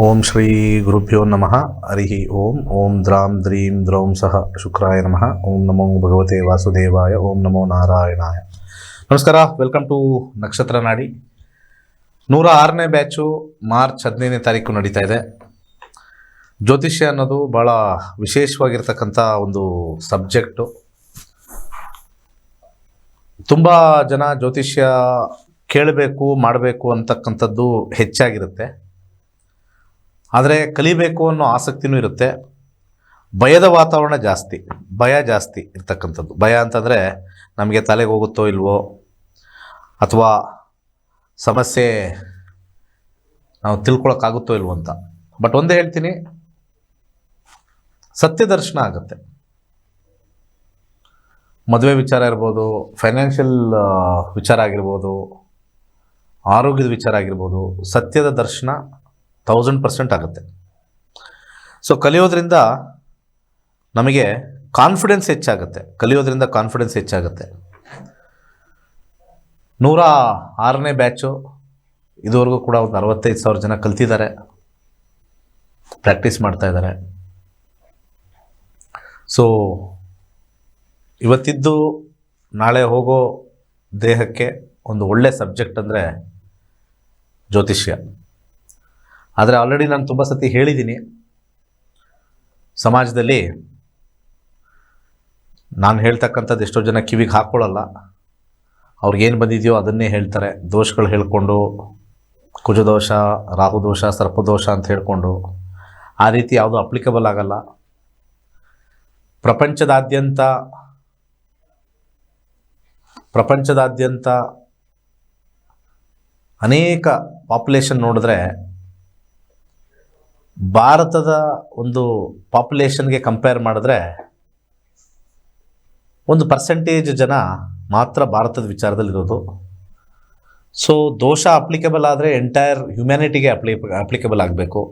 ಓಂ ಶ್ರೀ ಗುರುಭ್ಯೋ ನಮಃ. ಹರಿ ಓಂ. ಓಂ ದ್ರಾಂ ದ್ರೀಂ ದ್ರೌಂ ಸಹ ಶುಕ್ರಾಯ ನಮಃ. ಓಂ ನಮೋ ಭಗವತೆ ವಾಸುದೇವಾಯ. ಓಂ ನಮೋ ನಾರಾಯಣಾಯ. ನಮಸ್ಕಾರ. ವೆಲ್ಕಮ್ ಟು ನಕ್ಷತ್ರ ನಾಡಿ. 106ನೇ ಬ್ಯಾಚು ಮಾರ್ಚ್ 15ನೇ ತಾರೀಕು ನಡೀತಾ ಇದೆ. ಜ್ಯೋತಿಷ್ಯ ಅನ್ನೋದು ಭಾಳ ವಿಶೇಷವಾಗಿರ್ತಕ್ಕಂಥ ಒಂದು ಸಬ್ಜೆಕ್ಟು. ತುಂಬ ಜನ ಜ್ಯೋತಿಷ್ಯ ಕೇಳಬೇಕು ಮಾಡಬೇಕು ಅಂತಕ್ಕಂಥದ್ದು ಹೆಚ್ಚಾಗಿರುತ್ತೆ. ಆದರೆ ಕಲಿಬೇಕು ಅನ್ನೋ ಆಸಕ್ತಿನೂ ಇರುತ್ತೆ. ಭಯದ ವಾತಾವರಣ ಜಾಸ್ತಿ, ಭಯ ಜಾಸ್ತಿ ಇರ್ತಕ್ಕಂಥದ್ದು. ಭಯ ಅಂತಂದರೆ ನಮಗೆ ತಲೆಗೆ ಹೋಗುತ್ತೋ ಇಲ್ವೋ, ಅಥವಾ ಸಮಸ್ಯೆ ನಾವು ತಿಳ್ಕೊಳಕ್ಕಾಗುತ್ತೋ ಇಲ್ವೋ ಅಂತ. ಬಟ್ ಒಂದೇ ಹೇಳ್ತೀನಿ, ಸತ್ಯ ದರ್ಶನ ಆಗುತ್ತೆ. ಮದುವೆ ವಿಚಾರ ಇರ್ಬೋದು, ಫೈನಾನ್ಷಿಯಲ್ ವಿಚಾರ ಆಗಿರ್ಬೋದು, ಆರೋಗ್ಯದ ವಿಚಾರ ಆಗಿರ್ಬೋದು, ಸತ್ಯದ ದರ್ಶನ 1000% ಆಗುತ್ತೆ. ಸೊ ಕಲಿಯೋದ್ರಿಂದ ನಮಗೆ ಕಾನ್ಫಿಡೆನ್ಸ್ ಹೆಚ್ಚಾಗುತ್ತೆ. 106ನೇ ಬ್ಯಾಚು ಇದುವರೆಗೂ ಕೂಡ ಒಂದು 65,000 ಜನ ಕಲ್ತಿದ್ದಾರೆ, ಪ್ರಾಕ್ಟೀಸ್ ಮಾಡ್ತಾ ಇದ್ದಾರೆ. ಸೊ ಇವತ್ತಿದ್ದು ನಾಳೆ ಹೋಗೋ ದೇಹಕ್ಕೆ ಒಂದು ಒಳ್ಳೆ ಸಬ್ಜೆಕ್ಟ್ ಅಂದರೆ ಜ್ಯೋತಿಷ್ಯ. ಆದರೆ ಆಲ್ರೆಡಿ ನಾನು ತುಂಬ ಸತಿ ಹೇಳಿದ್ದೀನಿ, ಸಮಾಜದಲ್ಲಿ ನಾನು ಹೇಳ್ತಕ್ಕಂಥದ್ದು ಎಷ್ಟೋ ಜನ ಕಿವಿಗೆ ಹಾಕ್ಕೊಳ್ಳಲ್ಲ. ಅವ್ರಿಗೇನು ಬಂದಿದೆಯೋ ಅದನ್ನೇ ಹೇಳ್ತಾರೆ. ದೋಷಗಳು ಹೇಳ್ಕೊಂಡು, ಕುಜದೋಷ, ರಾಹುದೋಷ, ಸರ್ಪದೋಷ ಅಂತ ಹೇಳ್ಕೊಂಡು ಆ ರೀತಿ ಯಾವುದೂ ಅಪ್ಲಿಕಬಲ್ ಆಗಲ್ಲ. ಪ್ರಪಂಚದಾದ್ಯಂತ ಅನೇಕ ಪಾಪ್ಯುಲೇಷನ್ ನೋಡಿದ್ರೆ ಭಾರತದ ಒಂದು ಪಾಪ್ಯುಲೇಷನ್ಗೆ ಕಂಪೇರ್ ಮಾಡಿದ್ರೆ ಒಂದು ಪರ್ಸೆಂಟೇಜ್ ಜನ ಮಾತ್ರ ಭಾರತದ ವಿಚಾರದಲ್ಲಿರೋದು. ಸೊ ದೋಷ ಅಪ್ಲಿಕಬಲ್ ಆದರೆ ಎಂಟೈರ್ ಹ್ಯುಮ್ಯಾನಿಟಿಗೆ ಅಪ್ಲಿಕಬಲ್ ಆಗಬೇಕು.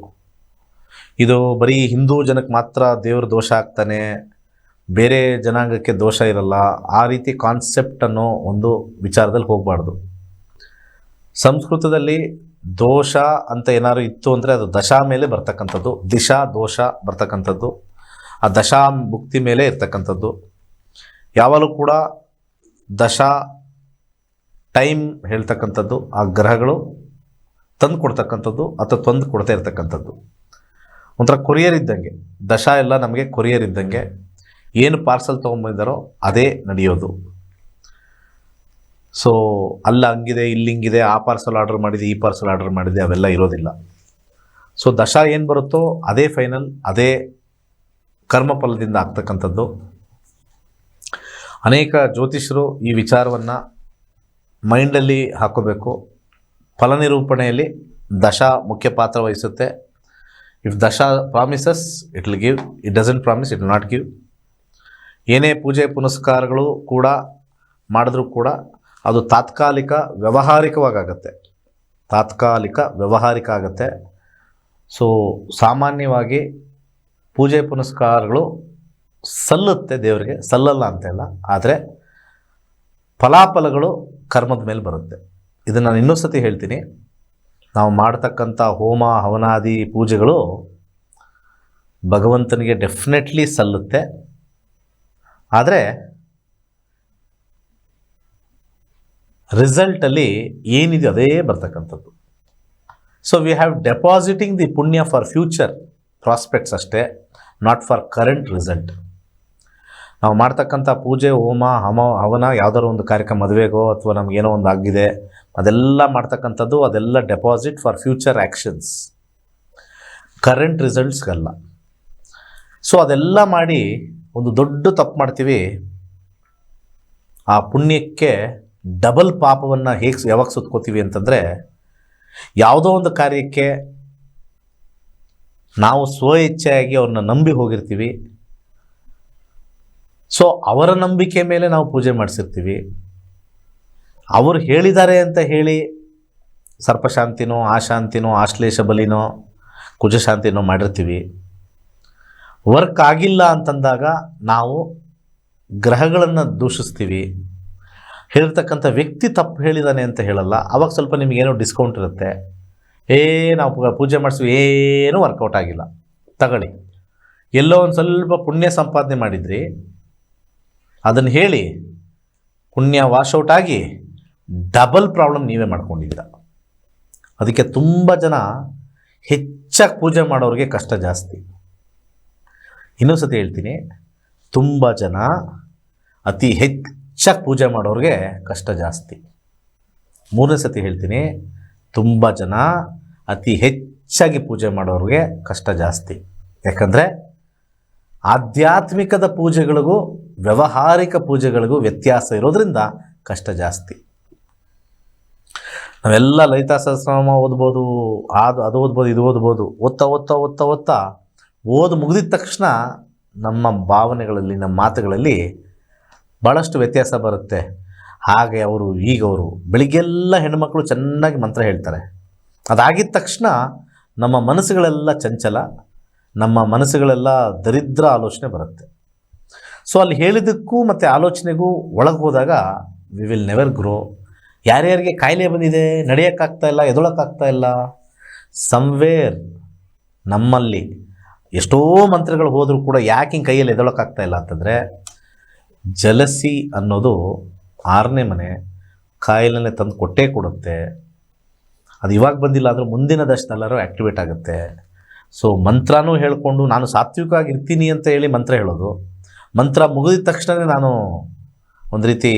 ಇದು ಬರೀ ಹಿಂದೂ ಜನಕ್ಕೆ ಮಾತ್ರ ದೇವ್ರ ದೋಷ ಆಗ್ತಾನೆ, ಬೇರೆ ಜನಾಂಗಕ್ಕೆ ದೋಷ ಇರಲ್ಲ, ಆ ರೀತಿ ಕಾನ್ಸೆಪ್ಟ್ ಅನ್ನೋ ಒಂದು ವಿಚಾರದಲ್ಲಿ ಹೋಗಬಾರ್ದು. ಸಂಸ್ಕೃತದಲ್ಲಿ ದೋಷ ಅಂತ ಏನಾದ್ರು ಇತ್ತು ಅಂದರೆ ಅದು ದಶಾ ಮೇಲೆ ಬರ್ತಕ್ಕಂಥದ್ದು, ದಿಶಾ ದೋಷ ಬರ್ತಕ್ಕಂಥದ್ದು, ಆ ದಶಾ ಭುಕ್ತಿ ಮೇಲೆ ಇರ್ತಕ್ಕಂಥದ್ದು. ಯಾವಾಗಲೂ ಕೂಡ ದಶಾ ಟೈಮ್ ಹೇಳ್ತಕ್ಕಂಥದ್ದು ಆ ಗ್ರಹಗಳು ತಂದು ಕೊಡ್ತಕ್ಕಂಥದ್ದು ಅಥವಾ ತಂದು ಕೊಡ್ತಾ ಇರ್ತಕ್ಕಂಥದ್ದು. ಒಂಥರ ಕೊರಿಯರ್ ಇದ್ದಂಗೆ, ದಶಾ ಎಲ್ಲ ನಮಗೆ ಕೊರಿಯರ್ ಇದ್ದಂಗೆ. ಏನು ಪಾರ್ಸಲ್ ತೊಗೊಂಬಂದಿದ್ದಾರೋ ಅದೇ ನಡೆಯೋದು. ಸೊ ಅಲ್ಲ ಹಂಗಿದೆ, ಇಲ್ಲಿ ಹಿಂಗಿದೆ, ಆ ಪಾರ್ಸಲ್ ಆರ್ಡರ್ ಮಾಡಿದೆ, ಈ ಪಾರ್ಸಲ್ ಆರ್ಡರ್ ಮಾಡಿದೆ, ಅವೆಲ್ಲ ಇರೋದಿಲ್ಲ. ಸೊ ದಶಾ ಏನು ಬರುತ್ತೋ ಅದೇ ಫೈನಲ್, ಅದೇ ಕರ್ಮಫಲದಿಂದ ಆಗ್ತಕ್ಕಂಥದ್ದು. ಅನೇಕ ಜ್ಯೋತಿಷರು ಈ ವಿಚಾರವನ್ನು ಮೈಂಡಲ್ಲಿ ಹಾಕೋಬೇಕು. ಫಲನಿರೂಪಣೆಯಲ್ಲಿ ದಶಾ ಮುಖ್ಯ ಪಾತ್ರ ವಹಿಸುತ್ತೆ. If dasha promises it will give, it doesn't promise it will not give. ಏನೇ ಪೂಜೆ ಪುನಸ್ಕಾರಗಳು ಕೂಡ ಮಾಡಿದ್ರೂ ಕೂಡ ಅದು ತಾತ್ಕಾಲಿಕ ವ್ಯಾವಹಾರಿಕ ಆಗುತ್ತೆ. ಸೊ ಸಾಮಾನ್ಯವಾಗಿ ಪೂಜೆ ಪುನಸ್ಕಾರಗಳು ಸಲ್ಲುತ್ತೆ ದೇವರಿಗೆ, ಸಲ್ಲಲ್ಲ ಅಂತೆಲ್ಲ. ಆದರೆ ಫಲಾಫಲಗಳು ಕರ್ಮದ ಮೇಲೆ ಬರುತ್ತೆ. ಇದನ್ನು ನಾನು ಇನ್ನೊಂದು ಸತಿ ಹೇಳ್ತೀನಿ, ನಾವು ಮಾಡ್ತಕ್ಕಂಥ ಹೋಮ ಹವನಾದಿ ಪೂಜೆಗಳು ಭಗವಂತನಿಗೆ ಡೆಫಿನೆಟ್ಲಿ ಸಲ್ಲುತ್ತೆ. ಆದರೆ ರಿಸಲ್ಟಲ್ಲಿ ಏನಿದೆ ಅದೇ ಬರ್ತಕ್ಕಂಥದ್ದು. So we have depositing the ಪುಣ್ಯ ಫಾರ್ ಫ್ಯೂಚರ್ ಪ್ರಾಸ್ಪೆಕ್ಟ್ಸ್ ಅಷ್ಟೇ, ನಾಟ್ ಫಾರ್ ಕರೆಂಟ್ ರಿಸಲ್ಟ್. ನಾವು ಮಾಡ್ತಕ್ಕಂಥ ಪೂಜೆ ಹೋಮ ಹವನ ಯಾವುದಾದ್ರು ಒಂದು ಕಾರ್ಯಕ್ರಮ, ಮದುವೆಗೋ ಅಥವಾ ನಮಗೇನೋ ಒಂದು ಆಗಿದೆ, ಅದೆಲ್ಲ ಮಾಡ್ತಕ್ಕಂಥದ್ದು ಅದೆಲ್ಲ deposit for future actions, current ರಿಸಲ್ಟ್ಸ್ಗಲ್ಲ. ಸೊ ಅದೆಲ್ಲ ಮಾಡಿ ಒಂದು ದೊಡ್ಡ ತಪ್ಪು ಮಾಡ್ತೀವಿ. ಆ ಪುಣ್ಯಕ್ಕೆ ಡಬಲ್ ಪಾಪವನ್ನು ಯಾವಾಗ ಸುತ್ಕೋತೀವಿ ಅಂತಂದರೆ, ಯಾವುದೋ ಒಂದು ಕಾರ್ಯಕ್ಕೆ ನಾವು ಇಚ್ಛೆಯಾಗಿ ಅವ್ರನ್ನ ನಂಬಿ ಹೋಗಿರ್ತೀವಿ. ಸೊ ಅವರ ನಂಬಿಕೆ ಮೇಲೆ ನಾವು ಪೂಜೆ ಮಾಡಿಸಿರ್ತೀವಿ. ಅವರು ಹೇಳಿದ್ದಾರೆ ಅಂತ ಹೇಳಿ ಸರ್ಪಶಾಂತಿನೋ ಆಶಾಂತಿನೋ ಆಶ್ಲೇಷ ಬಲಿನೋ ಕುಜಶಾಂತಿನೋ ಮಾಡಿರ್ತೀವಿ. ವರ್ಕ್ ಆಗಿಲ್ಲ ಅಂತಂದಾಗ ನಾವು ಗ್ರಹಗಳನ್ನು ದೂಷಿಸ್ತೀವಿ. ಹೇಳಿರ್ತಕ್ಕಂಥ ವ್ಯಕ್ತಿ ತಪ್ಪು ಹೇಳಿದ್ದಾನೆ ಅಂತ ಹೇಳಲ್ಲ, ಆವಾಗ ಸ್ವಲ್ಪ ನಿಮಗೇನೋ ಡಿಸ್ಕೌಂಟ್ ಇರುತ್ತೆ. ನಾವು ಪೂಜೆ ಮಾಡಿಸ್ವಿ, ಏನೂ ವರ್ಕೌಟ್ ಆಗಿಲ್ಲ. ತಗೊಳ್ಳಿ, ಎಲ್ಲೋ ಒಂದು ಸ್ವಲ್ಪ ಪುಣ್ಯ ಸಂಪಾದನೆ ಮಾಡಿದ್ರಿ, ಅದನ್ನು ಹೇಳಿ ಪುಣ್ಯ ವಾಶೌಟ್ ಆಗಿ ಡಬಲ್ ಪ್ರಾಬ್ಲಮ್ ನೀವೇ ಮಾಡ್ಕೊಂಡಿದ್ದೀರ. ಅದಕ್ಕೆ ತುಂಬ ಜನ ಹೆಚ್ಚಾಗಿ ಪೂಜೆ ಮಾಡೋರಿಗೆ ಕಷ್ಟ ಜಾಸ್ತಿ. ಇನ್ನೊಂದು ಸತಿ ಹೇಳ್ತೀನಿ, ತುಂಬ ಜನ ಅತಿ ಹೆಚ್ಚಾಗಿ ಪೂಜೆ ಮಾಡೋರಿಗೆ ಕಷ್ಟ ಜಾಸ್ತಿ. ಮೂರನೇ ಸತಿ ಹೇಳ್ತೀನಿ, ತುಂಬ ಜನ ಅತಿ ಹೆಚ್ಚಾಗಿ ಪೂಜೆ ಮಾಡೋರಿಗೆ ಕಷ್ಟ ಜಾಸ್ತಿ. ಯಾಕಂದರೆ ಆಧ್ಯಾತ್ಮಿಕದ ಪೂಜೆಗಳಿಗೂ ವ್ಯಾವಹಾರಿಕ ಪೂಜೆಗಳಿಗೂ ವ್ಯತ್ಯಾಸ ಇರೋದ್ರಿಂದ ಕಷ್ಟ ಜಾಸ್ತಿ. ನಾವೆಲ್ಲ ಲಲಿತಾ ಸಹಸ್ರನಾಮ ಓದ್ಬೋದು, ಅದು ಓದ್ಬೋದು, ಇದು ಓದ್ಬೋದು. ಓದ್ತಾ ಓದ್ತಾ ಓದ್ತಾ ಓದ್ತಾ ಓದು ಮುಗಿದಿದ ತಕ್ಷಣ ನಮ್ಮ ಭಾವನೆಗಳಲ್ಲಿ, ನಮ್ಮ ಮಾತುಗಳಲ್ಲಿ ಭಾಳಷ್ಟು ವ್ಯತ್ಯಾಸ ಬರುತ್ತೆ. ಹಾಗೆ ಈಗವರು ಬೆಳಿಗ್ಗೆಲ್ಲ ಹೆಣ್ಣುಮಕ್ಕಳು ಚೆನ್ನಾಗಿ ಮಂತ್ರ ಹೇಳ್ತಾರೆ. ಅದಾಗಿದ್ದ ತಕ್ಷಣ ನಮ್ಮ ಮನಸ್ಸುಗಳೆಲ್ಲ ಚಂಚಲ, ನಮ್ಮ ಮನಸ್ಸುಗಳೆಲ್ಲ ದರಿದ್ರ ಆಲೋಚನೆ ಬರುತ್ತೆ. ಸೊ ಅಲ್ಲಿ ಹೇಳಿದ್ದಕ್ಕೂ ಮತ್ತು ಆಲೋಚನೆಗೂ ಒಳಗೆ ಹೋದಾಗ ವಿ ವಿಲ್ ನೆವರ್ ಗ್ರೋ. ಯಾರ್ಯಾರಿಗೆ ಕಾಯಿಲೆ ಬಂದಿದೆ, ನಡೆಯೋಕ್ಕಾಗ್ತಾಯಿಲ್ಲ, ಎದೊಳಕ್ಕಾಗ್ತಾಯಿಲ್ಲ, ಸಮ್ವೇರ್ ನಮ್ಮಲ್ಲಿ ಎಷ್ಟೋ ಮಂತ್ರಗಳು ಹೋದರೂ ಕೂಡ ಯಾಕೆ ಹಿಂಗೆ ಕೈಯಲ್ಲಿ ಎದೊಳಕ್ಕಾಗ್ತಾಯಿಲ್ಲ ಅಂತಂದರೆ, ಜಲಸಿ ಅನ್ನೋದು 6ನೇ ಮನೆ ಕಾಯಿಲೆನೇ ತಂದು ಕೊಟ್ಟೇ ಕೊಡುತ್ತೆ. ಅದು ಇವಾಗ ಬಂದಿಲ್ಲ ಅಂದರೂ ಮುಂದಿನ ದಶದಲ್ಲಾರು ಆ್ಯಕ್ಟಿವೇಟ್ ಆಗುತ್ತೆ. ಸೊ ಮಂತ್ರನೂ ಹೇಳಿಕೊಂಡು ನಾನು ಸಾತ್ವಿಕವಾಗಿ ಇರ್ತೀನಿ ಅಂತ ಹೇಳಿ ಮಂತ್ರ ಹೇಳೋದು, ಮಂತ್ರ ಮುಗಿದ ತಕ್ಷಣವೇ ನಾನು ಒಂದು ರೀತಿ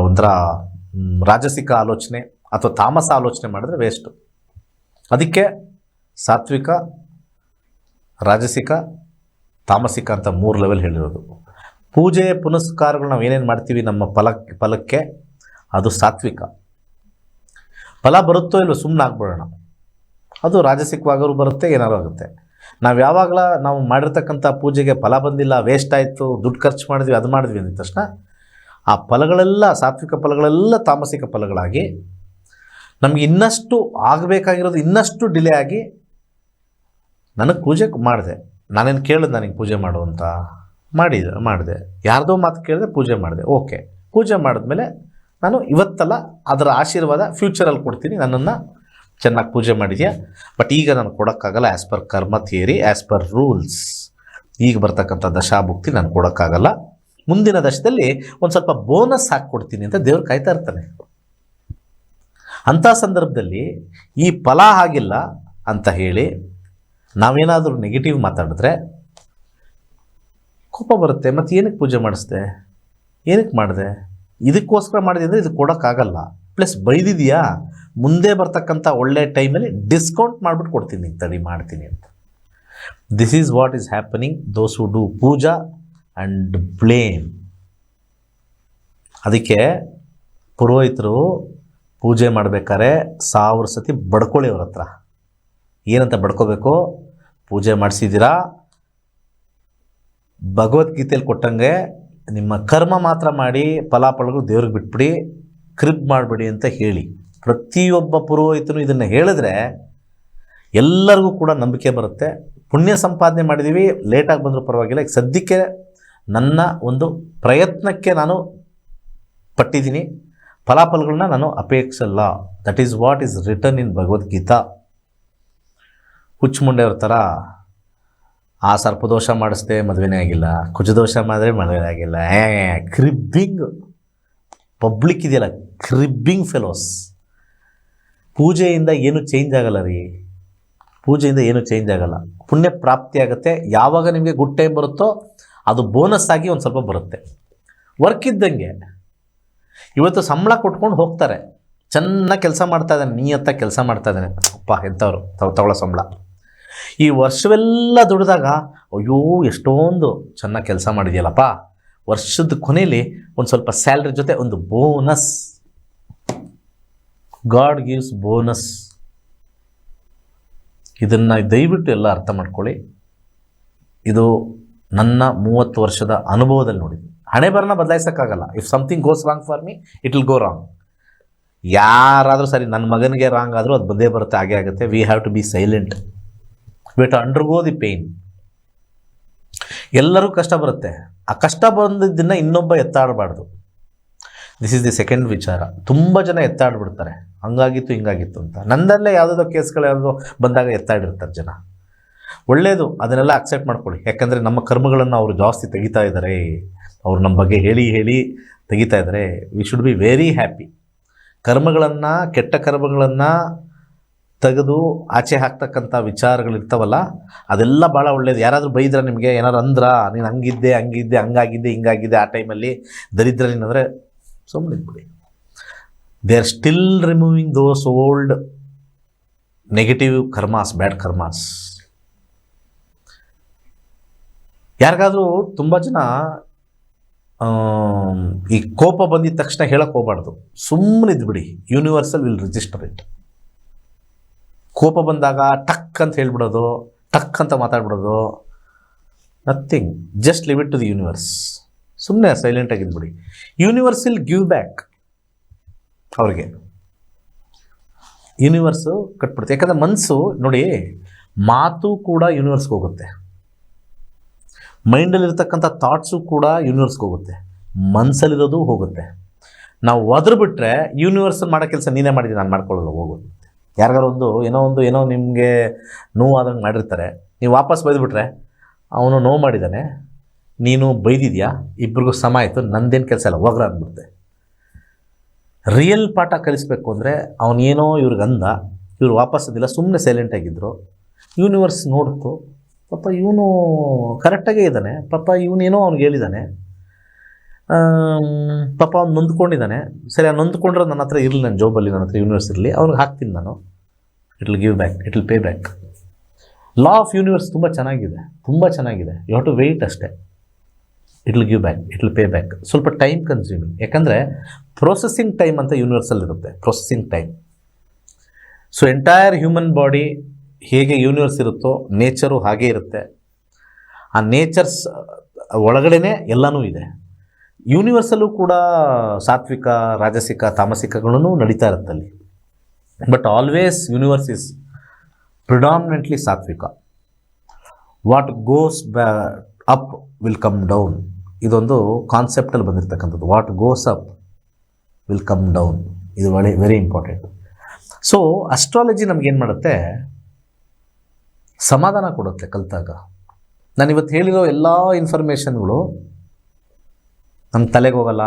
ಒಂಥರ ರಾಜಸಿಕ ಆಲೋಚನೆ ಅಥವಾ ತಾಮಸ ಆಲೋಚನೆ ಮಾಡಿದ್ರೆ ವೇಸ್ಟು. ಅದಕ್ಕೆ ಸಾತ್ವಿಕ, ರಾಜಸಿಕ, ತಾಮಸಿಕ ಅಂತ 3 ಲೆವೆಲ್ ಹೇಳಿರೋದು. ಪೂಜೆ ಪುನಸ್ಕಾರಗಳು ನಾವು ಏನೇನು ಮಾಡ್ತೀವಿ ನಮ್ಮ ಫಲಕ್ಕೆ ಅದು ಸಾತ್ವಿಕ. ಫಲ ಬರುತ್ತೋ ಇಲ್ಲೋ ಸುಮ್ಮನೆ ಆಗ್ಬಿಡೋಣ, ಅದು ರಾಜಸಿಕವಾದರೂ ಬರುತ್ತೆ, ಏನಾರು ಆಗುತ್ತೆ. ನಾವು ಮಾಡಿರ್ತಕ್ಕಂಥ ಪೂಜೆಗೆ ಫಲ ಬಂದಿಲ್ಲ, ವೇಸ್ಟ್ ಆಯಿತು, ದುಡ್ಡು ಖರ್ಚು ಮಾಡಿದ್ವಿ, ಅದು ಮಾಡಿದ್ವಿ ಅಂದ ತಕ್ಷಣ ಆ ಫಲಗಳೆಲ್ಲ ಸಾತ್ವಿಕ ಫಲಗಳೆಲ್ಲ ತಾಮಸಿಕ ಫಲಗಳಾಗಿ ನಮಗೆ ಇನ್ನಷ್ಟು ಆಗಬೇಕಾಗಿರೋದು ಇನ್ನಷ್ಟು ಡಿಲೇ ಆಗಿ, ನನಗೆ ಪೂಜೆ ಮಾಡಿದೆ, ನಾನೇನು ಕೇಳಿದೆ ನನಗೆ ಪೂಜೆ ಮಾಡು ಅಂತ, ಮಾಡಿದೆ, ಯಾರ್ದೋ ಮಾತು ಕೇಳಿದೆ, ಪೂಜೆ ಮಾಡಿದೆ, ಓಕೆ. ಪೂಜೆ ಮಾಡಿದ್ಮೇಲೆ ನಾನು ಇವತ್ತಲ್ಲ ಅದರ ಆಶೀರ್ವಾದ ಫ್ಯೂಚರಲ್ಲಿ ಕೊಡ್ತೀನಿ, ನನ್ನನ್ನು ಚೆನ್ನಾಗಿ ಪೂಜೆ ಮಾಡಿದ್ಯಾ, ಬಟ್ ಈಗ ನಾನು ಕೊಡೋಕ್ಕಾಗಲ್ಲ, ಆ್ಯಸ್ ಪರ್ ಕರ್ಮ ಥಿಯರಿ, ಆ್ಯಸ್ ಪರ್ ರೂಲ್ಸ್, ಈಗ ಬರ್ತಕ್ಕಂಥ ದಶಾಭುಕ್ತಿ ನಾನು ಕೊಡೋಕ್ಕಾಗಲ್ಲ, ಮುಂದಿನ ದಶದಲ್ಲಿ ಒಂದು ಸ್ವಲ್ಪ ಬೋನಸ್ ಹಾಕ್ಕೊಡ್ತೀನಿ ಅಂತ ದೇವ್ರು ಕಾಯ್ತಾ ಇರ್ತಾನೆ. ಅಂಥ ಸಂದರ್ಭದಲ್ಲಿ ಈ ಫಲ ಆಗಿಲ್ಲ ಅಂತ ಹೇಳಿ ನಾವೇನಾದರೂ ನೆಗೆಟಿವ್ ಮಾತಾಡಿದ್ರೆ ಕೋಪ ಬರುತ್ತೆ. ಮತ್ತು ಏನಕ್ಕೆ ಪೂಜೆ ಮಾಡಿಸ್ದೆ, ಏನಕ್ಕೆ ಮಾಡಿದೆ, ಇದಕ್ಕೋಸ್ಕರ ಮಾಡಿದೆ ಅಂದರೆ ಇದು ಕೊಡೋಕ್ಕಾಗಲ್ಲ, ಪ್ಲಸ್ ಬೈದಿದೆಯಾ, ಮುಂದೆ ಬರ್ತಕ್ಕಂಥ ಒಳ್ಳೆ ಟೈಮಲ್ಲಿ ಡಿಸ್ಕೌಂಟ್ ಮಾಡಿಬಿಟ್ಟು ಕೊಡ್ತೀನಿ, ತಡಿ ಮಾಡ್ತೀನಿ ಅಂತ. This is what is happening those who do Pooja and blame. ಅದಕ್ಕೆ ಪುರೋಹಿತರು ಪೂಜೆ ಮಾಡಬೇಕಾದ್ರೆ 1000 ಸತಿ ಬಡ್ಕೊಳ್ಳಿ ಅವ್ರ ಹತ್ರ. ಏನಂತ ಬಡ್ಕೋಬೇಕು, ಪೂಜೆ ಮಾಡಿಸಿದ್ದೀರಾ, ಭಗವದ್ಗೀತೆಯಲ್ಲಿ ಕೊಟ್ಟಂಗೆ ನಿಮ್ಮ ಕರ್ಮ ಮಾತ್ರ ಮಾಡಿ ಫಲಾಫಲಗಳು ದೇವ್ರಿಗೆ ಬಿಟ್ಬಿಡಿ, ಕ್ರಿಬ್ ಮಾಡಿಬಿಡಿ ಅಂತ ಹೇಳಿ. ಪ್ರತಿಯೊಬ್ಬ ಪುರೋಹಿತನು ಇದನ್ನು ಹೇಳಿದ್ರೆ ಎಲ್ಲರಿಗೂ ಕೂಡ ನಂಬಿಕೆ ಬರುತ್ತೆ. ಪುಣ್ಯ ಸಂಪಾದನೆ ಮಾಡಿದ್ದೀವಿ, ಲೇಟಾಗಿ ಬಂದರೂ ಪರವಾಗಿಲ್ಲ, ಈಗ ಸದ್ಯಕ್ಕೆ ನನ್ನ ಒಂದು ಪ್ರಯತ್ನಕ್ಕೆ ನಾನು ಪಟ್ಟಿದ್ದೀನಿ, ಫಲಾಫಲಗಳನ್ನ ನಾನು ಅಪೇಕ್ಷಲ್ಲ. That is what is return in Bhagavad Gita. ಹುಚ್ಚುಮುಂಡೆಯವ್ರ ಥರ ಆ ಸರ್ಪದೋಷ ಮಾಡಿಸ್ದೆ ಮದುವೆನೇ ಆಗಿಲ್ಲ, ಕುಜದೋಷ ಮಾಡಿದ್ರೆ ಮದುವೆ ಆಗಿಲ್ಲ, ಕ್ರಿಬ್ಬಿಂಗ್ ಪಬ್ಲಿಕ್ ಇದೆಯಲ್ಲ, ಕ್ರಿಬ್ಬಿಂಗ್ ಫೆಲೋಸ್. ಪೂಜೆಯಿಂದ ಏನು ಚೇಂಜ್ ಆಗಲ್ಲ ರೀ, ಪೂಜೆಯಿಂದ ಏನು ಚೇಂಜ್ ಆಗಲ್ಲ. ಪುಣ್ಯ ಪ್ರಾಪ್ತಿ ಆಗುತ್ತೆ. ಯಾವಾಗ ನಿಮಗೆ ಗುಡ್ ಟೈಮ್ ಬರುತ್ತೋ ಅದು ಬೋನಸ್ ಆಗಿ ಒಂದು ಸ್ವಲ್ಪ ಬರುತ್ತೆ. ವರ್ಕ್ ಇದ್ದಂಗೆ ಇವತ್ತು ಸಂಬಳ ಕೊಟ್ಕೊಂಡು ಹೋಗ್ತಾರೆ, ಚೆನ್ನಾಗಿ ಕೆಲಸ ಮಾಡ್ತಾ ಇದ್ದಾನೆ, ನಿಯತ್ತಾಗಿ ಕೆಲಸ ಮಾಡ್ತಾ ಇದ್ದಾನೆ, ಅಪ್ಪ ಎಂಥವ್ರು ತಗೊಳ್ಳೋ ಸಂಬಳ. ಈ ವರ್ಷವೆಲ್ಲ ದುಡಿದಾಗ ಅಯ್ಯೋ ಎಷ್ಟೊಂದು ಚೆನ್ನಾಗಿ ಕೆಲಸ ಮಾಡಿದೆಯಲ್ಲಪ್ಪ, ವರ್ಷದ ಕೊನೆಯಲ್ಲಿ ಒಂದು ಸ್ವಲ್ಪ ಸ್ಯಾಲ್ರಿ ಜೊತೆ ಒಂದು ಬೋನಸ್. God gives bonus. ಇದನ್ನು ದಯವಿಟ್ಟು ಎಲ್ಲ ಅರ್ಥ ಮಾಡ್ಕೊಳ್ಳಿ. ಇದು ನನ್ನ 30 ವರ್ಷದ ಅನುಭವದಲ್ಲಿ ನೋಡಿದ್ವಿ. ಹಣೆ ಬರನ ಬದಲಾಯಿಸೋಕ್ಕಾಗಲ್ಲ. If something goes wrong for me it will go wrong. ಯಾರಾದರೂ ಸರಿ, ನನ್ನ ಮಗನಿಗೆ ರಾಂಗ್ ಆದರೂ ಅದು ಬಂದೇ ಬರುತ್ತೆ, ಹಾಗೆ ಆಗುತ್ತೆ. We have to be silent, we have to undergo the pain. ಎಲ್ಲರೂ ಕಷ್ಟ ಬರುತ್ತೆ, ಆ ಕಷ್ಟ ಬಂದಿದ್ದನ್ನು ಇನ್ನೊಬ್ಬ ಎತ್ತಾಡಬಾರ್ದು. ದಿಸ್ ಈಸ್ ದಿ ಸೆಕೆಂಡ್ ವಿಚಾರ. ತುಂಬ ಜನ ಎತ್ತಾಡ್ಬಿಡ್ತಾರೆ. ಹಂಗಾಗಿತ್ತು ಹಿಂಗಾಗಿತ್ತು ಅಂತ. ನಂದಲ್ಲೇ ಯಾವುದೋ ಕೇಸ್ಗಳು ಯಾವುದೋ ಬಂದಾಗ ಎತ್ತಾಡಿರ್ತಾರೆ ಜನ. ಒಳ್ಳೆಯದು, ಅದನ್ನೆಲ್ಲ ಅಕ್ಸೆಪ್ಟ್ ಮಾಡ್ಕೊಳ್ಳಿ. ಯಾಕಂದರೆ ನಮ್ಮ ಕರ್ಮಗಳನ್ನು ಅವರು ಜಾಸ್ತಿ ತೆಗಿತಾ ಇದ್ದಾರೆ, ಅವ್ರು ನಮ್ಮ ಬಗ್ಗೆ ಹೇಳಿ ಹೇಳಿ ತೆಗಿತಾ ಇದ್ದಾರೆ. We should be very happy. ಕರ್ಮಗಳನ್ನು, ಕೆಟ್ಟ ಕರ್ಮಗಳನ್ನು ತೆಗೆದು ಆಚೆ ಹಾಕ್ತಕ್ಕಂಥ ವಿಚಾರಗಳಿರ್ತಾವಲ್ಲ, ಅದೆಲ್ಲ ಭಾಳ ಒಳ್ಳೆಯದು. ಯಾರಾದರೂ ಬೈದ್ರೆ ನಿಮಗೆ, ಏನಾರು ಅಂದ್ರ ನೀನು ಹಂಗಿದ್ದೆ ಹಂಗಾಗಿದ್ದೆ ಹಿಂಗಾಗಿದ್ದೆ, ಆ ಟೈಮಲ್ಲಿ ದರಿದ್ರ ನೀನಂದರೆ ಸುಮ್ಮನೆ ಇದ್ಬಿಡಿ. They are still removing those old negative karmas, bad karmas. ಯಾರಿಗಾದರೂ ತುಂಬ ಜನ ಈ ಕೋಪ ಬಂದಿದ ತಕ್ಷಣ ಹೇಳಕ್ಕೆ ಹೋಗ್ಬಾರ್ದು, ಸುಮ್ಮನೆ ಇದ್ಬಿಡಿ. Universal will register it. ಕೋಪ ಬಂದಾಗ ಟಕ್ ಅಂತ ಹೇಳ್ಬಿಡೋದು, ಟಕ್ ಅಂತ ಮಾತಾಡ್ಬಿಡೋದು, nothing. Just leave it to the universe. ಸುಮ್ಮನೆ ಸೈಲೆಂಟಾಗಿದ್ಬಿಡಿ. ಯೂನಿವರ್ಸ್ ವಿಲ್ ಗಿವ್ ಬ್ಯಾಕ್ ಅವ್ರಿಗೆ. ಯೂನಿವರ್ಸು ಕಟ್ಬಿಡುತ್ತೆ. ಯಾಕಂದರೆ ಮನಸ್ಸು ನೋಡಿ, ಮಾತು ಕೂಡ ಯೂನಿವರ್ಸ್ಗೆ ಹೋಗುತ್ತೆ, ಮೈಂಡಲ್ಲಿರ್ತಕ್ಕಂಥ ಥಾಟ್ಸು ಕೂಡ ಯೂನಿವರ್ಸ್ಗೆ ಹೋಗುತ್ತೆ, ಮನಸ್ಸಲ್ಲಿರೋದು ಹೋಗುತ್ತೆ. ನಾವು ಒದ್ರು ಬಿಟ್ಟರೆ ಯೂನಿವರ್ಸ್ ಮಾಡೋ ಕೆಲಸ ನೀನೇ ಮಾಡಿದ್ದೀನಿ, ನಾನು ಮಾಡ್ಕೊಳ್ಳೋದು ಹೋಗುತ್ತೆ. ಯಾರಿಗಾರು ಏನೋ ನಿಮಗೆ ನೋವಾದಂಗೆ ಮಾಡಿರ್ತಾರೆ, ನೀವು ವಾಪಸ್ ಬೈದ್ಬಿಟ್ರೆ ಅವನು ನೋವು ಮಾಡಿದ್ದಾನೆ, ನೀನು ಬೈದಿದ್ಯಾ, ಇಬ್ಬರಿಗೂ ಸಮ ಆಯಿತು, ನಂದೇನು ಕೆಲಸ ಇಲ್ಲ, ಹೋಗ್ರ ಅಂದ್ಬಿಡುತ್ತೆ. ರಿಯಲ್ ಪಾಠ ಕಲಿಸ್ಬೇಕು ಅಂದರೆ ಅವನೇನೋ ಇವ್ರಿಗೆ ಅಂದ, ಇವ್ರು ವಾಪಸ್ ಅದಿಲ್ಲ, ಸುಮ್ಮನೆ ಸೈಲೆಂಟಾಗಿದ್ದರು. ಯೂನಿವರ್ಸ್ ನೋಡ್ತು, ಪಾಪ ಇವನು ಕರೆಕ್ಟಾಗೇ ಇದ್ದಾನೆ, ಪಾಪ ಇವನೇನೋ ಅವ್ನಿಗೆ ಹೇಳಿದ್ದಾನೆ, ಪಾಪ ಅವ್ನು ನೊಂದ್ಕೊಂಡಿದ್ದಾನೆ, ಸರಿ ಅವ್ನು ನೊಂದ್ಕೊಂಡ್ರೆ ನನ್ನ ಹತ್ರ ಇರಲಿ, ನನ್ನ ಜಾಬಲ್ಲಿ ನನ್ನ ಹತ್ರ ಯೂನಿವರ್ಸ್ ಇರಲಿ, ಅವ್ನಿಗೆ ಹಾಕ್ತೀನಿ ನಾನು, it will give back, it will pay back. Law of universe ತುಂಬ ಚೆನ್ನಾಗಿದೆ, ತುಂಬ ಚೆನ್ನಾಗಿದೆ. ಯು ಹ್ಯಾವ್ ಟು ವೆಯ್ಟ್ ಅಷ್ಟೇ. ಇಟ್ will give back, it will pay ಬ್ಯಾಕ್. ಸ್ವಲ್ಪ ಟೈಮ್ ಕನ್ಸ್ಯೂಮಿಂಗ್, ಯಾಕಂದರೆ ಪ್ರೊಸೆಸಿಂಗ್ ಟೈಮ್ ಅಂತ ಯೂನಿವರ್ಸಲ್ಲಿರುತ್ತೆ, processing time. So entire human body ಹೇಗೆ ಯೂನಿವರ್ಸ್ ಇರುತ್ತೋ ನೇಚರು ಹಾಗೇ ಇರುತ್ತೆ. ಆ ನೇಚರ್ಸ್ ಒಳಗಡೆನೇ ಎಲ್ಲನೂ ಇದೆ. ಯೂನಿವರ್ಸಲ್ಲೂ ಕೂಡ ಸಾತ್ವಿಕ, ರಾಜಸಿಕ, ತಾಮಸಿಕಗಳೂ ನಡೀತಾ ಇರುತ್ತೆ ಅಲ್ಲಿ. But always universe is predominantly ಸಾತ್ವಿಕ. What goes up will come down, ಇದೊಂದು ಕಾನ್ಸೆಪ್ಟಲ್ಲಿ ಬಂದಿರತಕ್ಕಂಥದ್ದು. What goes up will come down, ಇದು ವೆರಿ ಇಂಪಾರ್ಟೆಂಟ್. ಸೊ ಅಸ್ಟ್ರಾಲಜಿ ನಮಗೇನು ಮಾಡುತ್ತೆ, ಸಮಾಧಾನ ಕೊಡುತ್ತೆ ಕಲಿತಾಗ. ನಾನಿವತ್ತು ಹೇಳಿರೋ ಎಲ್ಲ ಇನ್ಫಾರ್ಮೇಷನ್ಗಳು ನಮ್ಮ ತಲೆಗೆ ಹೋಗಲ್ಲ,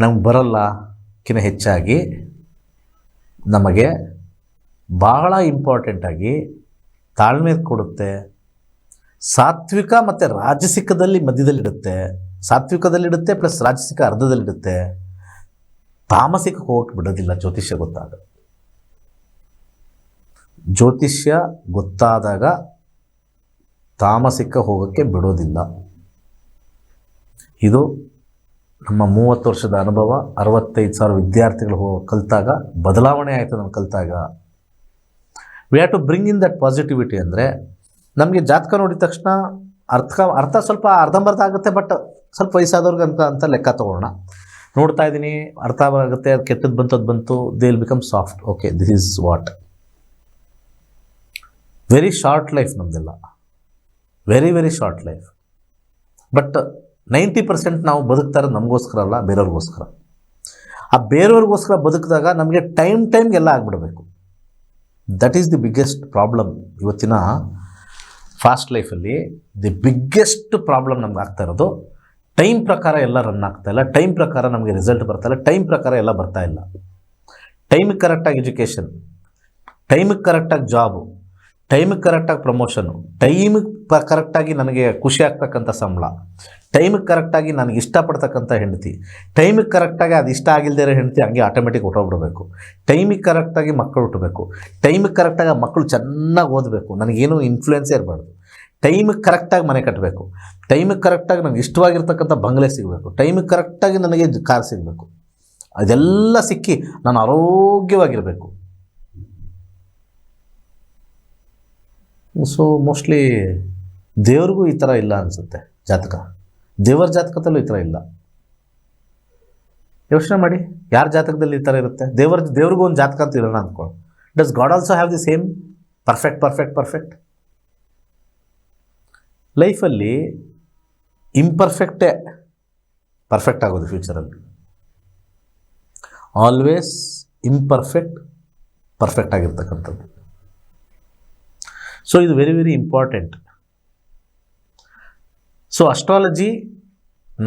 ನಮ್ಗೆ ಬರಲ್ಲಕ್ಕಿಂತ ಹೆಚ್ಚಾಗಿ ನಮಗೆ ಬಹಳ ಇಂಪಾರ್ಟೆಂಟಾಗಿ ತಾಳ್ಮೆ ಕೊಡುತ್ತೆ. ಸಾತ್ವಿಕ ಮತ್ತು ರಾಜಸಿಕದಲ್ಲಿ ಮಧ್ಯದಲ್ಲಿಡುತ್ತೆ, ಸಾತ್ವಿಕದಲ್ಲಿಡುತ್ತೆ ಪ್ಲಸ್ ರಾಜಸಿಕ ಅರ್ಧದಲ್ಲಿಡುತ್ತೆ. ತಾಮಸಿಕಕ್ಕೆ ಹೋಗಕ್ಕೆ ಬಿಡೋದಿಲ್ಲ ಜ್ಯೋತಿಷ್ಯ ಗೊತ್ತಾಗ. ಜ್ಯೋತಿಷ್ಯ ಗೊತ್ತಾದಾಗ ತಾಮಸಿಕ ಹೋಗೋಕ್ಕೆ ಬಿಡೋದಿಲ್ಲ. ಇದು ನಮ್ಮ 30 ವರ್ಷದ ಅನುಭವ. 65,000 ವಿದ್ಯಾರ್ಥಿಗಳು ಕಲಿತಾಗ ಬದಲಾವಣೆ ಆಯಿತು. ನಾನು ಕಲಿತಾಗ we have to bring in that positivity. ಅಂದರೆ ನಮಗೆ ಜಾತಕ ನೋಡಿದ ತಕ್ಷಣ ಅರ್ಥ ಸ್ವಲ್ಪ ಅರ್ಧಂಬರ್ಧ ಆಗುತ್ತೆ, ಬಟ್ ಸ್ವಲ್ಪ ವಯಸ್ಸಾದವ್ರಿಗೆ ಅಂತ ಲೆಕ್ಕ ತೊಗೊಳ್ಳೋಣ. ನೋಡ್ತಾ ಇದ್ದೀನಿ, ಅರ್ಥ ಆಗುತ್ತೆ, ಅದು ಕೆಟ್ಟದ್ದು ಬಂತು, ಅದು ಬಂತು, they will become soft. Okay, this is what. Very short life ನಮ್ಮದೆಲ್ಲ, very very short life. But 90% ನಾವು ಬದುಕ್ತಾ ಇರೋದು ನಮಗೋಸ್ಕರ ಅಲ್ಲ, ಬೇರೆಯವ್ರಿಗೋಸ್ಕರ. ಆ ಬೇರೆಯವ್ರಿಗೋಸ್ಕರ ಬದುಕಿದಾಗ ನಮಗೆ ಟೈಮ್ಗೆಲ್ಲ ಆಗಿಬಿಡಬೇಕು. That is the biggest problem ಇವತ್ತಿನ ಫಾಸ್ಟ್ ಲೈಫಲ್ಲಿ. ದಿ ಬಿಗ್ಗೆಸ್ಟ್ ಪ್ರಾಬ್ಲಮ್ ನಮ್ಗೆ ಆಗ್ತಾ ಇರೋದು, ಟೈಮ್ ಪ್ರಕಾರ ಎಲ್ಲ ರನ್ ಆಗ್ತಾಯಿಲ್ಲ, ಟೈಮ್ ಪ್ರಕಾರ ನಮಗೆ ರಿಸಲ್ಟ್ ಬರ್ತಾಯಿಲ್ಲ, ಟೈಮ್ ಪ್ರಕಾರ ಎಲ್ಲ ಬರ್ತಾಯಿಲ್ಲ. ಟೈಮಿಗೆ ಕರೆಕ್ಟಾಗಿ ಎಜುಕೇಷನ್, ಟೈಮಿಗೆ ಕರೆಕ್ಟಾಗಿ ಜಾಬು, ಟೈಮಿಗೆ ಕರೆಕ್ಟಾಗಿ ಪ್ರಮೋಷನು, ಟೈಮಿಗೆ ಕರೆಕ್ಟಾಗಿ ನನಗೆ ಖುಷಿ ಆಗ್ತಕ್ಕಂಥ ಸಂಬಳ, ಟೈಮಿಗೆ ಕರೆಕ್ಟಾಗಿ ನನಗೆ ಇಷ್ಟಪಡ್ತಕ್ಕಂಥ ಹೆಂಡತಿ, ಟೈಮಿಗೆ ಕರೆಕ್ಟಾಗಿ ಅದು ಇಷ್ಟ ಆಗಿಲ್ಲದೇ ಇರೋ ಹೆಂಡತಿ ಹಂಗೆ ಆಟೋಮೆಟಿಕ್ ಹೊಟ್ಟೋಗ್ಬಿಡಬೇಕು, ಟೈಮಿಗೆ ಕರೆಕ್ಟಾಗಿ ಮಕ್ಕಳು ಹುಟ್ಟಬೇಕು, ಟೈಮಿಗೆ ಕರೆಕ್ಟಾಗಿ ಮಕ್ಕಳು ಚೆನ್ನಾಗಿ ಓದಬೇಕು, ನನಗೇನು ಇನ್ಫ್ಲುಯೆನ್ಸೇ ಇರಬಾರ್ದು, ಟೈಮಿಗೆ ಕರೆಕ್ಟಾಗಿ ಮನೆ ಕಟ್ಟಬೇಕು, ಟೈಮಿಗೆ ಕರೆಕ್ಟಾಗಿ ನನಗೆ ಇಷ್ಟವಾಗಿರ್ತಕ್ಕಂಥ ಬಂಗಲೆ ಸಿಗಬೇಕು, ಟೈಮಿಗೆ ಕರೆಕ್ಟಾಗಿ ನನಗೆ ಕಾರ್ ಸಿಗಬೇಕು. ಅದೆಲ್ಲ ಸಿಕ್ಕಿ ನಾನು ಆರೋಗ್ಯವಾಗಿರಬೇಕು. ಸೊ ಮೋಸ್ಟ್ಲಿ ದೇವ್ರಿಗೂ ಈ ಥರ ಇಲ್ಲ ಅನಿಸುತ್ತೆ ಜಾತಕ. ದೇವರ ಜಾತಕದಲ್ಲೂ ಈ ಥರ ಇಲ್ಲ. ಯೋಚನೆ ಮಾಡಿ, ಯಾರ ಜಾತಕದಲ್ಲಿ ಈ ಥರ ಇರುತ್ತೆ? ದೇವ್ರಿಗೂ ಒಂದು ಜಾತಕ ಅಂತ ಇರೋಣ ಅಂದ್ಕೊಳ್ಳಿ. Does God also have the same perfect? ಲೈಫಲ್ಲಿ ಇಂಪರ್ಫೆಕ್ಟೇ ಪರ್ಫೆಕ್ಟ್ ಆಗೋದು ಫ್ಯೂಚರಲ್ಲಿ. ಆಲ್ವೇಸ್ ಇಂಪರ್ಫೆಕ್ಟ್, ಪರ್ಫೆಕ್ಟ್ ಆಗಿರ್ತಕ್ಕಂಥದ್ದು. ಸೊ ಇದು very very important. So astrology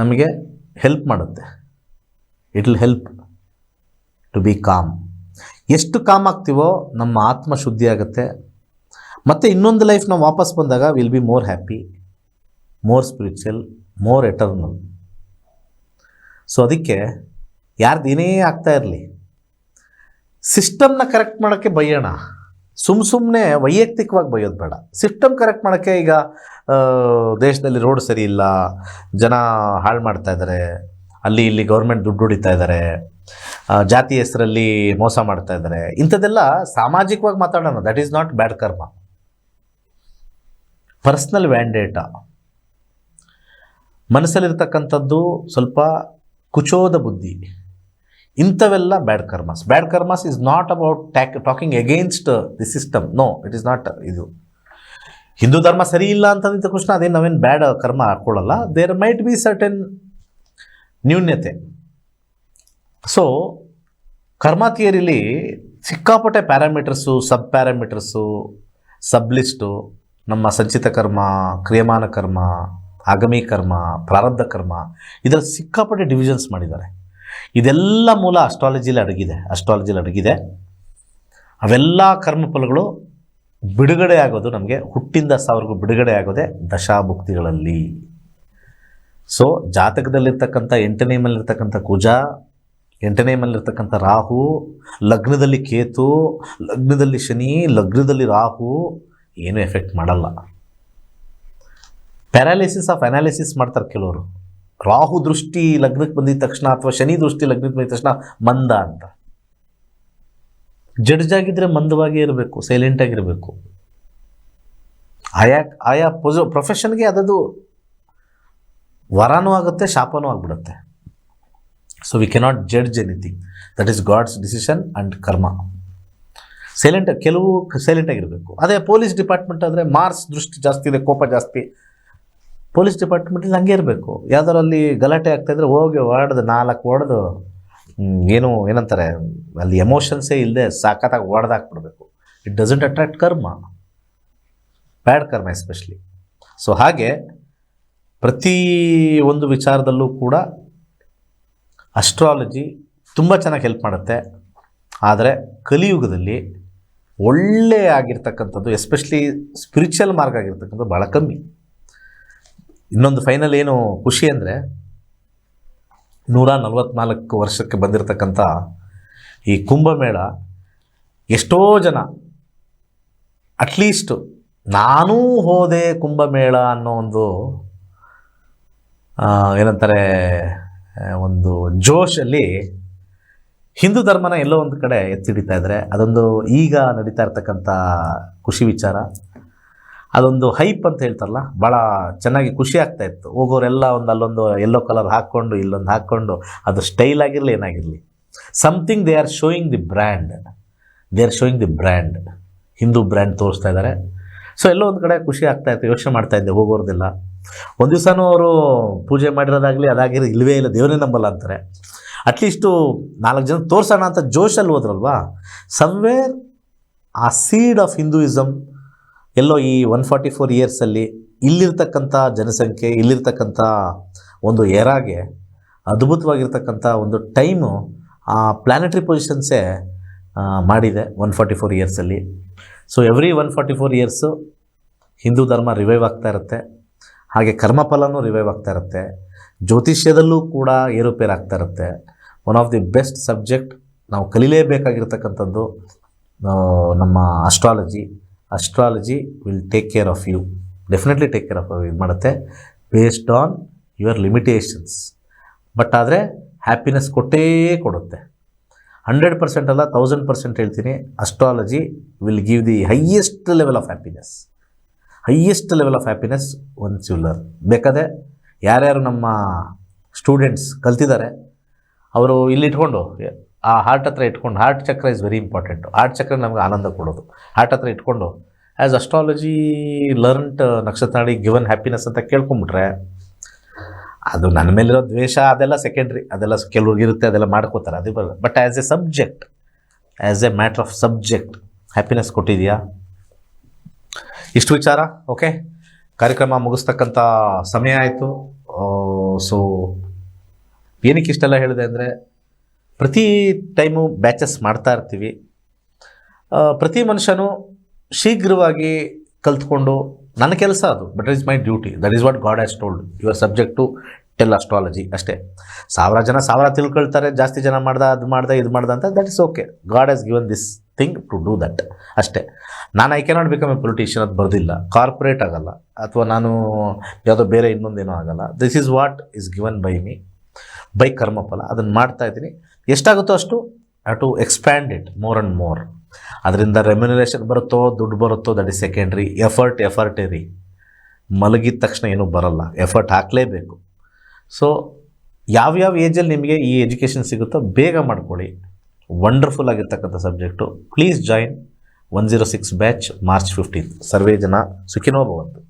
ನಮಗೆ ಹೆಲ್ಪ್ ಮಾಡುತ್ತೆ. It will help to be calm. ಎಷ್ಟು ಕಾಮ್ ಆಗ್ತೀವೋ ನಮ್ಮ ಆತ್ಮ ಶುದ್ಧಿ ಆಗುತ್ತೆ. ಮತ್ತು ಇನ್ನೊಂದು ಲೈಫ್ ನಾವು ವಾಪಸ್ ಬಂದಾಗ will be more happy, more spiritual, more eternal. So ಅದಕ್ಕೆ ಯಾರ್ದು ಏನೇ ಆಗ್ತಾ ಇರಲಿ, ಸಿಸ್ಟಮ್ನ ಕರೆಕ್ಟ್ ಮಾಡೋಕ್ಕೆ ಬೈಯೋಣ. ಸುಮ್ಮನೆ ವೈಯಕ್ತಿಕವಾಗಿ ಬೈಯೋದು ಬೇಡ. ಸಿಸ್ಟಮ್ ಕರೆಕ್ಟ್ ಮಾಡೋಕ್ಕೆ ಈಗ ದೇಶದಲ್ಲಿ ರೋಡ್ ಸರಿ ಇಲ್ಲ, ಜನ ಹಾಳು ಮಾಡ್ತಾ ಇದ್ದಾರೆ, ಅಲ್ಲಿ ಇಲ್ಲಿ ಗೌರ್ಮೆಂಟ್ ದುಡ್ಡು ಹೊಡಿತಾ ಇದ್ದಾರೆ, ಜಾತಿ ಹೆಸರಲ್ಲಿ ಮೋಸ ಮಾಡ್ತಾ ಇದ್ದಾರೆ, ಇಂಥದ್ದೆಲ್ಲ ಸಾಮಾಜಿಕವಾಗಿ ಮಾತಾಡೋಣ. ದಟ್ ಈಸ್ ನಾಟ್ ಬ್ಯಾಡ್ ಕರ್ಮ. ಪರ್ಸ್ನಲ್ ವ್ಯಾಂಡೇಟ, ಮನಸ್ಸಲ್ಲಿರ್ತಕ್ಕಂಥದ್ದು ಸ್ವಲ್ಪ ಕುಚೋದ ಬುದ್ಧಿ, ಇಂಥವೆಲ್ಲ bad karmas. Bad karmas is not about talking against the system. No, it is not. ಇದು ಹಿಂದೂ ಧರ್ಮ ಸರಿ ಇಲ್ಲ ಅಂತಂದಿದ್ದ ತಕ್ಷಣ ಅದೇನು ನಾವೇನು ಬ್ಯಾಡ್ ಕರ್ಮ ಹಾಕ್ಕೊಳ್ಳಲ್ಲ. ದೇರ್ ಮೈಟ್ ಬಿ ಸರ್ಟನ್ ನ್ಯೂನ್ಯತೆ. ಸೊ ಕರ್ಮ ಥಿಯರಿಲಿ ಸಿಕ್ಕಾಪಟ್ಟೆ parameters, sub parameters, sub list, ನಮ್ಮ ಸಂಚಿತ ಕರ್ಮ, ಕ್ರಿಯಮಾನ ಕರ್ಮ, ಆಗಮಿ ಕರ್ಮ, ಪ್ರಾರಬ್ಧ ಕರ್ಮ, ಇದರಲ್ಲಿ ಸಿಕ್ಕಾಪಟ್ಟೆ ಡಿವಿಷನ್ಸ್ ಮಾಡಿದ್ದಾರೆ. ಇದೆಲ್ಲ ಮೂಲ ಅಸ್ಟ್ರಾಲಜಿಲಿ ಅಡಗಿದೆ. ಅವೆಲ್ಲ ಕರ್ಮಫಲಗಳು ಬಿಡುಗಡೆ ಆಗೋದು ನಮಗೆ ಹುಟ್ಟಿಂದ ಸಾವಿರಗೂ ಬಿಡುಗಡೆ ಆಗೋದೇ ದಶಾಭುಕ್ತಿಗಳಲ್ಲಿ. ಸೊ ಜಾತಕದಲ್ಲಿರ್ತಕ್ಕಂಥ 8ನೇ ಮನೆಯಲ್ಲಿರ್ತಕ್ಕಂಥ ಕುಜ, 8ನೇ ಮನೆಯಲ್ಲಿರ್ತಕ್ಕಂಥ ರಾಹು, ಲಗ್ನದಲ್ಲಿ ಕೇತು, ಲಗ್ನದಲ್ಲಿ ಶನಿ, ಲಗ್ನದಲ್ಲಿ ರಾಹು ಏನೂ ಎಫೆಕ್ಟ್ ಮಾಡಲ್ಲ. ಪ್ಯಾರಾಲಿಸಿಸ್ ಆಫ್ ಅನಾಲಿಸಿಸ್ ಮಾಡ್ತಾರೆ ಕೆಲವರು. ರಾಹು ದೃಷ್ಟಿ ಲಗ್ನಕ್ಕೆ ಬಂದಿದ ತಕ್ಷಣ ಅಥವಾ ಶನಿ ದೃಷ್ಟಿ ಲಗ್ನಕ್ಕೆ ಬಂದಿದ ತಕ್ಷಣ ಮಂದ ಅಂತ. ಜಡ್ಜಾಗಿದ್ದರೆ ಮಂದವಾಗಿ ಇರಬೇಕು, ಸೈಲೆಂಟಾಗಿರಬೇಕು. ಆಯಾ ಪ್ರೊಫೆಷನ್ಗೆ ಅದದು ವರನೂ ಆಗುತ್ತೆ, ಶಾಪನೂ ಆಗಿಬಿಡುತ್ತೆ. So we cannot judge anything. That is God's decision and ಕರ್ಮ. ಕೆಲವು ಸೈಲೆಂಟಾಗಿರಬೇಕು. ಅದೇ ಪೊಲೀಸ್ ಡಿಪಾರ್ಟ್ಮೆಂಟ್ ಆದರೆ ಮಾರ್ಸ್ ದೃಷ್ಟಿ ಜಾಸ್ತಿ ಇದೆ, ಕೋಪ ಜಾಸ್ತಿ. ಪೊಲೀಸ್ ಡಿಪಾರ್ಟ್ಮೆಂಟಲ್ಲಿ ಹಂಗೆ ಇರಬೇಕು. ಯಾವ್ದಾರಲ್ಲಿ ಗಲಾಟೆ ಆಗ್ತಾಯಿದ್ರೆ ಹೋಗಿ ಹೊಡೆದು ಏನಂತಾರೆ ಅಲ್ಲಿ ಎಮೋಷನ್ಸೇ ಇಲ್ಲದೆ ಸಾಕತ್ತಾಗಿ ಹೊಡೆದಾಕ್ಬಿಡ್ಬೇಕು. ಇಟ್ ಡಸಂಟ್ ಅಟ್ರಾಕ್ಟ್ ಕರ್ಮ, ಬ್ಯಾಡ್ ಕರ್ಮ ಎಸ್ಪೆಷಲಿ. ಸೊ ಹಾಗೆ ಪ್ರತಿ ಒಂದು ವಿಚಾರದಲ್ಲೂ ಕೂಡ ಅಸ್ಟ್ರಾಲಜಿ ತುಂಬ ಚೆನ್ನಾಗಿ ಹೆಲ್ಪ್ ಮಾಡುತ್ತೆ. ಆದರೆ ಕಲಿಯುಗದಲ್ಲಿ ಒಳ್ಳೆ ಆಗಿರ್ತಕ್ಕಂಥದ್ದು, ಎಸ್ಪೆಷಲಿ ಸ್ಪಿರಿಚುವಲ್ ಮಾರ್ಗ ಆಗಿರ್ತಕ್ಕಂಥದ್ದು ಭಾಳ ಕಮ್ಮಿ. ಇನ್ನೊಂದು ಫೈನಲ್ ಏನು ಖುಷಿ ಅಂದರೆ 144 ವರ್ಷಕ್ಕೆ ಬಂದಿರತಕ್ಕಂಥ ಈ ಕುಂಭಮೇಳ, ಎಷ್ಟೋ ಜನ ಅಟ್ಲೀಸ್ಟು ನಾನೂ ಹೋದೆ ಕುಂಭಮೇಳ ಅನ್ನೋ ಒಂದು ಏನಂತಾರೆ ಒಂದು ಜೋಶಲ್ಲಿ ಹಿಂದೂ ಧರ್ಮನ ಎಲ್ಲೋ ಒಂದು ಕಡೆ ಎತ್ತಿಡಿತಾ ಇದ್ದಾರೆ. ಅದೊಂದು ಈಗ ನಡೀತಾ ಇರ್ತಕ್ಕಂಥ ಖುಷಿ ವಿಚಾರ. ಅದೊಂದು ಹೈಪ್ ಅಂತ ಹೇಳ್ತಾರಲ್ಲ, ಭಾಳ ಚೆನ್ನಾಗಿ ಖುಷಿ ಆಗ್ತಾಯಿತ್ತು. ಹೋಗೋರೆಲ್ಲ ಅಲ್ಲೊಂದು ಯೆಲ್ಲೋ ಕಲರ್ ಹಾಕ್ಕೊಂಡು ಇಲ್ಲೊಂದು ಹಾಕ್ಕೊಂಡು, ಅದು ಸ್ಟೈಲ್ ಆಗಿರಲಿ ಏನಾಗಿರಲಿ, something they are showing the brand. Hindu brand ತೋರಿಸ್ತಾ ಇದ್ದಾರೆ. ಸೊ ಎಲ್ಲೋ ಒಂದು ಕಡೆ ಖುಷಿ ಆಗ್ತಾಯಿತ್ತು. ಯೋಚನೆ ಮಾಡ್ತಾಯಿದ್ದೆ ಹೋಗೋರ್ದೆಲ್ಲ, ಒಂದು ದಿವಸನೂ ಅವರು ಪೂಜೆ ಮಾಡಿರೋದಾಗಲಿ ಅದಾಗಿರೋ ಇಲ್ಲವೇ ಇಲ್ಲ, ದೇವರೇ ನಂಬಲ್ಲ ಅಂತಾರೆ. ಅಟ್ಲೀಸ್ಟು 4 ಜನ ತೋರಿಸೋಣ ಅಂತ ಜೋಶಲ್ಲಿ ಹೋದ್ರಲ್ವಾ. ಸಮ್ವೇರ್ ಆ ಸೀಡ್ ಆಫ್ ಹಿಂದೂಯಿಸಮ್ ಎಲ್ಲೋ ಈ 144 ಇಯರ್ಸಲ್ಲಿ ಇಲ್ಲಿರ್ತಕ್ಕಂಥ ಜನಸಂಖ್ಯೆ, ಇಲ್ಲಿರ್ತಕ್ಕಂಥ ಒಂದು ಏರಾಗೆ ಅದ್ಭುತವಾಗಿರ್ತಕ್ಕಂಥ ಒಂದು ಟೈಮು ಆ ಪ್ಲ್ಯಾನೆಟರಿ ಪೊಸಿಷನ್ಸೇ ಮಾಡಿದೆ 144 ಇಯರ್ಸಲ್ಲಿ. ಸೊ ಎವ್ರಿ 144 ಇಯರ್ಸು ಹಿಂದೂ ಧರ್ಮ ರಿವೈವ್ ಆಗ್ತಾ ಇರುತ್ತೆ. ಹಾಗೆ ಕರ್ಮಫಲನೂ ರಿವೈವ್ ಆಗ್ತಾ ಇರುತ್ತೆ. ಜ್ಯೋತಿಷ್ಯದಲ್ಲೂ ಕೂಡ ಏರುಪೇರು ಆಗ್ತಾ ಇರುತ್ತೆ. One of the best subject ನಾವು ಕಲಿಲೇಬೇಕಾಗಿರ್ತಕ್ಕಂಥದ್ದು ನಮ್ಮ astrology will take care of you, definitely take care of ಇದು ಮಾಡುತ್ತೆ based on your limitations. But ಆದರೆ ಹ್ಯಾಪಿನೆಸ್ ಕೊಡುತ್ತೆ. 100% ಅಲ್ಲ, 1000% ಹೇಳ್ತೀನಿ. Astrology will give the highest level of happiness once you learn. ಬೇಕಾದರೆ ಯಾರ್ಯಾರು ನಮ್ಮ ಸ್ಟೂಡೆಂಟ್ಸ್ ಕಲ್ತಿದ್ದಾರೆ ಅವರು ಇಲ್ಲಿ ಇಟ್ಕೊಂಡು ಆ ಹಾರ್ಟ್ ಹತ್ರ ಇಟ್ಕೊಂಡು, ಹಾರ್ಟ್ ಚಕ್ರ ಇಸ್ ವೆರಿ ಇಂಪಾರ್ಟೆಂಟ್. ಹಾರ್ಟ್ ಚಕ್ರ ನಮಗೆ ಆನಂದ ಕೊಡೋದು. ಹಾರ್ಟ್ ಹತ್ರ ಇಟ್ಕೊಂಡು ಆ್ಯಸ್ ಅಸ್ಟ್ರಾಲಜಿ ಲರ್ನ್ಡ್ ನಕ್ಷತ್ರಾಣಿ ಗಿವನ್ ಹ್ಯಾಪಿನೆಸ್ ಅಂತ ಕೇಳ್ಕೊಂಬಿಟ್ರೆ, ಅದು ನನ್ನ ಮೇಲಿರೋ ದ್ವೇಷ ಅದೆಲ್ಲ ಸೆಕೆಂಡ್ರಿ, ಅದೆಲ್ಲ ಕೆಲವ್ರಿಗಿರುತ್ತೆ, ಅದೆಲ್ಲ ಮಾಡ್ಕೋತಾರೆ, ಅದು ಬರಲ್ಲ. But as a subject as a matter of subject happiness ಕೊಟ್ಟಿದೆಯಾ? ಇಷ್ಟು ವಿಚಾರ. ಓಕೆ, ಕಾರ್ಯಕ್ರಮ ಮುಗಿಸ್ತಕ್ಕಂಥ ಸಮಯ ಆಯಿತು. ಸೊ ಏನಕ್ಕೆ ಇಷ್ಟೆಲ್ಲ ಹೇಳಿದೆ ಅಂದರೆ, ಪ್ರತಿ ಟೈಮು ಬ್ಯಾಚಸ್ ಮಾಡ್ತಾ ಇರ್ತೀವಿ. ಪ್ರತಿ ಮನುಷ್ಯನೂ ಶೀಘ್ರವಾಗಿ ಕಲ್ತ್ಕೊಂಡು, ನನ್ನ ಕೆಲಸ ಅದು, but it is my duty, that is what God has told, your subject to tell astrology ಅಷ್ಟೇ. 1000 ಜನ 1000 ತಿಳ್ಕೊಳ್ತಾರೆ, ಜಾಸ್ತಿ ಜನ ಮಾಡ್ದ ಅದು ಮಾಡ್ದೆ ಇದು ಮಾಡ್ದೆ ಅಂತ, that is okay. God has given this thing to do that ಅಷ್ಟೇ. ನಾನು I cannot become a politician, ಅದು ಬರೆದಿಲ್ಲ. ಕಾರ್ಪೊರೇಟ್ ಆಗಲ್ಲ, ಅಥವಾ ನಾನು ಯಾವುದೋ ಬೇರೆ ಇನ್ನೊಂದೇನೋ ಆಗಲ್ಲ. This is what is given by me, by ಕರ್ಮಫಲ. ಅದನ್ನು ಮಾಡ್ತಾ ಇದ್ದೀನಿ. ಎಷ್ಟಾಗುತ್ತೋ ಅಷ್ಟು have to expand it more and more. ಅದರಿಂದ ರೆಮ್ಯುನರೇಷನ್ ಬರುತ್ತೋ ದುಡ್ಡು ಬರುತ್ತೋ ದಟ್ ಈಸ್ ಸೆಕೆಂಡ್ರಿ. ಎಫರ್ಟೇ ರೀ. ಮಲಗಿದ ತಕ್ಷಣ ಏನೂ ಬರಲ್ಲ, ಎಫರ್ಟ್ ಹಾಕಲೇಬೇಕು. ಸೊ ಯಾವ್ಯಾವ ಏಜಲ್ಲಿ ನಿಮಗೆ ಈ ಎಜುಕೇಷನ್ ಸಿಗುತ್ತೋ ಬೇಗ ಮಾಡ್ಕೊಳ್ಳಿ. ವಂಡರ್ಫುಲ್ ಆಗಿರ್ತಕ್ಕಂಥ subject. Please join 106 batch, March 15. ಸರ್ವೇ ಜನ ಸುಖಿನೋ ಭವಂತು.